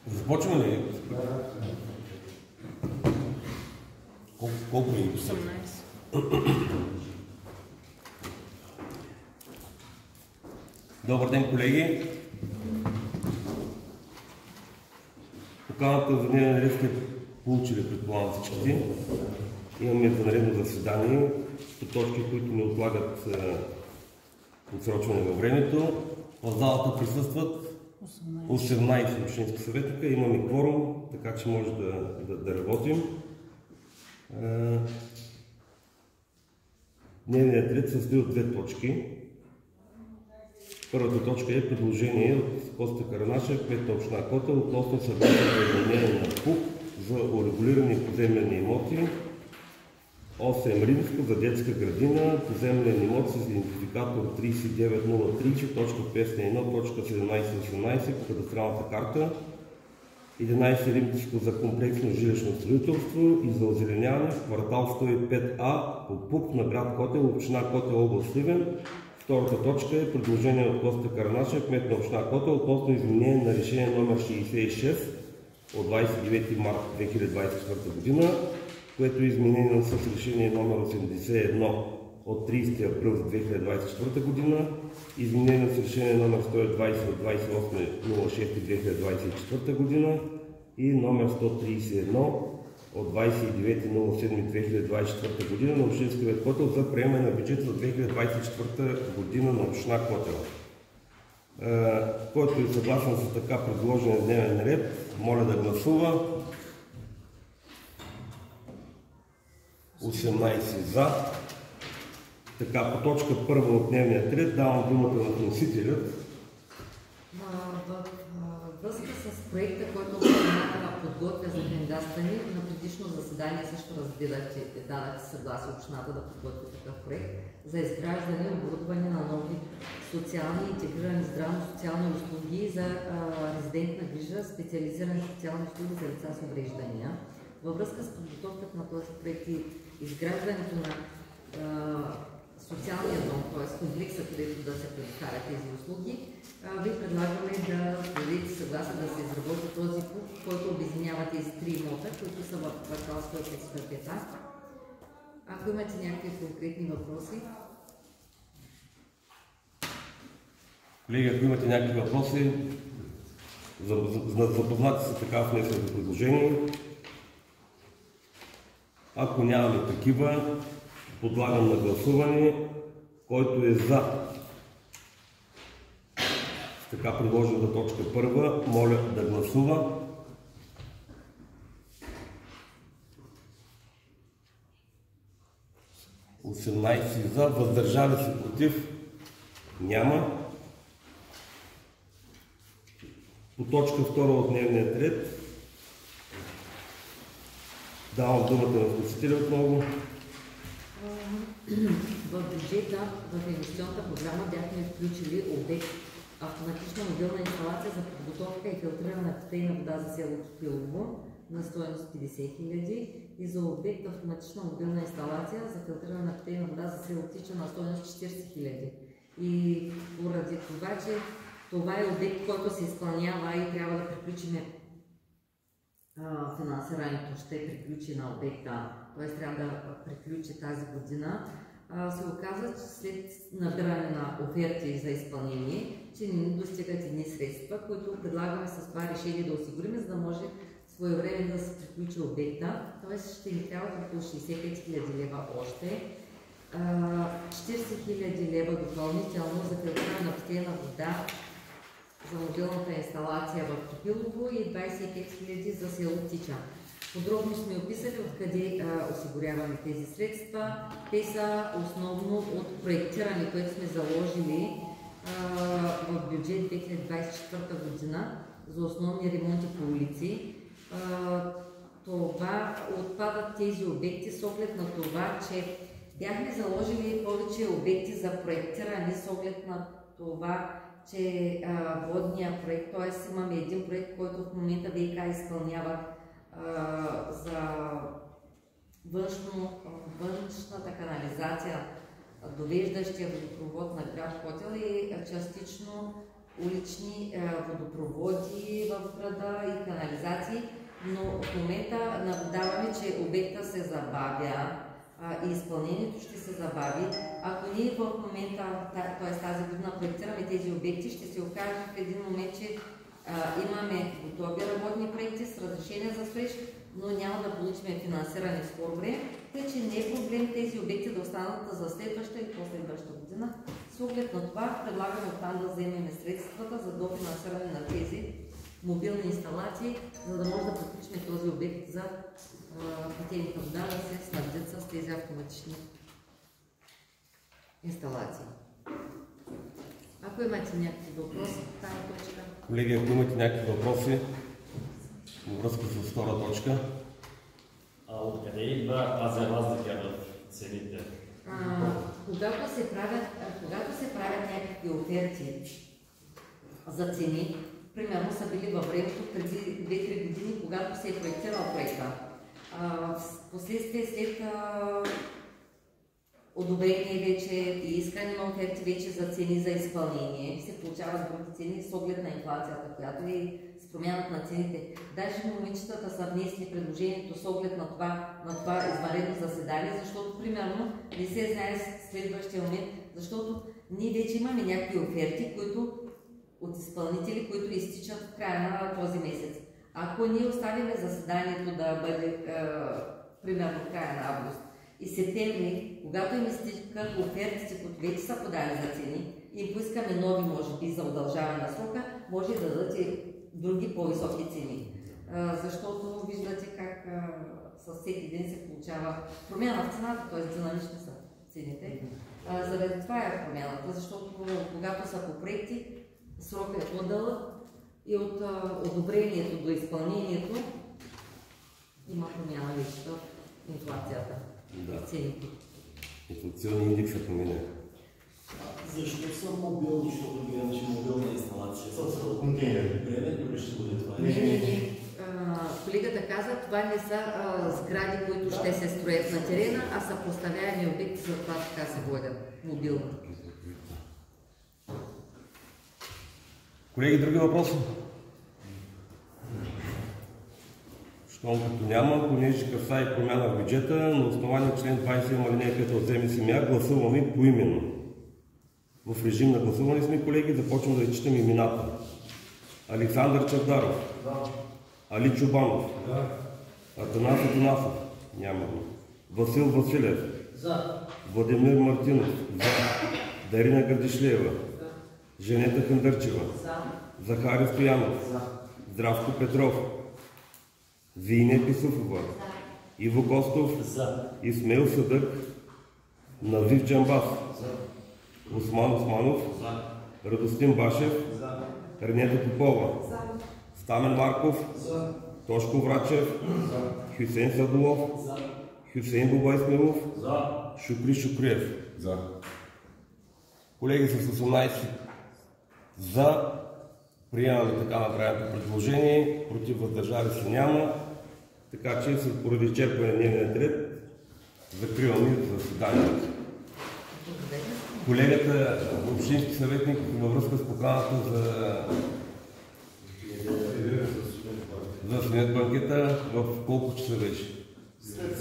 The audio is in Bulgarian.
Започваме ли? Колко е? 18. Добър ден, колеги! Поканата за дневен ред сте получили, предполагам всичките. Имаме извънредно заседание по точки, които ни отлагат отсрочване във времето. В залата присъстват 18 общински съветника. Имаме кворум, така че може да работим. Дневният ред състои от две точки. Първата точка е предложение от Коста Каранашев, кмет на община Котел, относно съгласие за изменение на ПУП за урегулирани поземлени имоти 8 римско за детска градина, поземлен имот с идентификатор 39030.501.1718 по кадастралната карта, 11 римско за комплексно жилищно строителство и за озеленяване в квартал 105А по ПУП на град Котел, община Котел, област Сливен. Втората точка е предложение от Коста Каранашев, кмет на община Котел, относно изменение на решение номер 66 от 29 март 2024 година, което е изменено с решение номер 81 от 30 април 2024 година, изменено с решение номер 120 от 28.06.2024 година и номер 131 от 29.07.2024 година на Общински съвет Котел за приемане на бюджет за 2024 година на община Котел. Който е съгласен с така предложения дневен ред, моля да гласува. 18 за. Така, по точка първа от дневния ред давам думата на вносителят. Във връзка с проекта, който общината подготвя за кандидатстване, на предишно заседание също дадахте съгласие общината да подготви такъв проект за изграждане и оборудване на нови социални интегрирани здравно-социални услуги за резидентна грижа, специализирани социални услуги за лица с увреждания. Във връзка с подготовката на този проект и изграждането на социалния дом, т.е. комплекса, където да се предоставят тези услуги, ви предлагаме да дадете съгласие да се изработи този ПУП, който обединява тези три имота, които са в квартал 105. Ако имате някакви конкретни въпроси. Колеги, ако имате някакви въпроси, запознати се така внесеното предложение. Ако нямаме такива, подлагам на гласуване, който е за така предложената точка първа, моля да гласува. За, въздържали се против, няма. По точка втора от дневния ред давам думата на вносителя отново. В бюджета, в инвестиционната програма бяхме включили обект автоматична мобилна инсталация за подготовка и филтриране на питейна вода за село Копилово на стойност 50 000 и за обект автоматична мобилна инсталация за филтриране на питейна вода за село Тича на стойност 40 000. И поради това, че това е обект, който се изпълнява и трябва да приключим финансирането, ще приключи на обекта, т.е. трябва да приключи тази година, се оказва, че след набиране на оферти за изпълнение, че не ни достигат едни средства, които предлагаме с това решение да осигурим, за да може своевременно да се приключи обекта. Т.е. ще ни трябва около 65 000 лева още, 40 000 лева допълнително за филтриране на питейна вода за мобилната инсталация в Копилово и 25 000 за село Тича. Подробно сме описали откъде осигуряваме тези средства. Те са основно от проектиране, което сме заложили в бюджет 2024 година за основни ремонти по улици. Това отпадат тези обекти с оглед на това, че бяхме заложили повече обекти за проектиране с оглед на това, че водния проект, т.е. имаме един проект, който в момента ВиК изпълнява за външната канализация, довеждащия водопровод на град Котел и частично улични водопроводи в града и канализации, но в момента наблюдаваме, че обекта се забавя и изпълнението ще се забави. Ако ние в момента, т.е. тази година проектираме тези обекти, ще се окаже в един момент, че имаме готови работни проекти с разрешение за строеж, но няма да получим финансиране в скоро време, тъй че не е проблем тези обекти да останат за следваща и последваща година. С оглед на това предлагаме оттам да вземем средствата за дофинансиране на тези мобилни инсталации, за да може да приключим този обект за питейната вода да се снабдят с тези автоматични инсталации. Ако имате някакви въпроси по тази точка. Колеги, ако имате някакви въпроси във връзка с втора точка. Откъде идва тази разлика в цените? Когато се правят някакви оферти за цени, примерно са били във времето преди 2-3 години, когато се е проектирал проекта. Впоследствие след одобрение вече и искане на оферти вече за цени за изпълнение, се получават други цени с оглед на инфлацията, която е с промяната на цените. Даже момичетата са внесли предложението с оглед на това извънредно заседание, защото примерно не се знае следващия момент, защото ние вече имаме някакви оферти, които от изпълнители, които изтичат в края на този месец. Ако ние оставим заседанието да бъде примерно в края на август и септември, когато им изтикат офертите, които вече са подали за цени, и поискаме нови, може би, за удължаване на срока, може да дадат и други по-високи цени. Защото виждате как със всеки ден се получава промяна в цената, т.е. динамични са цените. Заради това е промяната, защото когато са по проекти, срокът е по-дълъг и от одобрението до изпълнението има промяна вече в инфлацията и цените. Инфлационни индекс се променя. Защо са мобилни, защото ги иначе мобилна инсталация? С контейнери. Временно ли ще бъде това? Не. Колегата каза, това не са сгради, които ще се строят на терена, а са поставяеми обекти, за това така се водят мобилно. Колеги, други въпроси? Щом като няма, понеже касае промяна в бюджета, на основание член 27 алинея 5 от ЗМСМА гласуваме поименно. В режим на гласуване сме, колеги, започваме да изчитаме имената. Александър Чавдаров. Да. Али Чубанов. Да. Атанас Атанасов. Няма го. Васил Василев. За. Владимир Мартинов. За. Дарина Гърдишлеева. Да. Женета Хандърчева. За. Захари Стоянов. За. Здравко Петров. Вине Писуфова. Иво Костов. За. Исмеил Съдък. Назив Джамбас. За. Осман Османов. За. Радостин Башев. За. Ренета Попова. За. Стамен Марков. За. Тошко Врачев. За. Хюсейн Садулов. За. Хюсейн Бубайсмилов. За. Шукри Шукриев. За. Колеги, с 18 за приемаме така направеното предложение, против въздържали се няма, така че поради изчерпване на дневния ред закриваме заседанието. Колегата общински съветник във връзка с поканата за свинет банкета в колко часа беше? След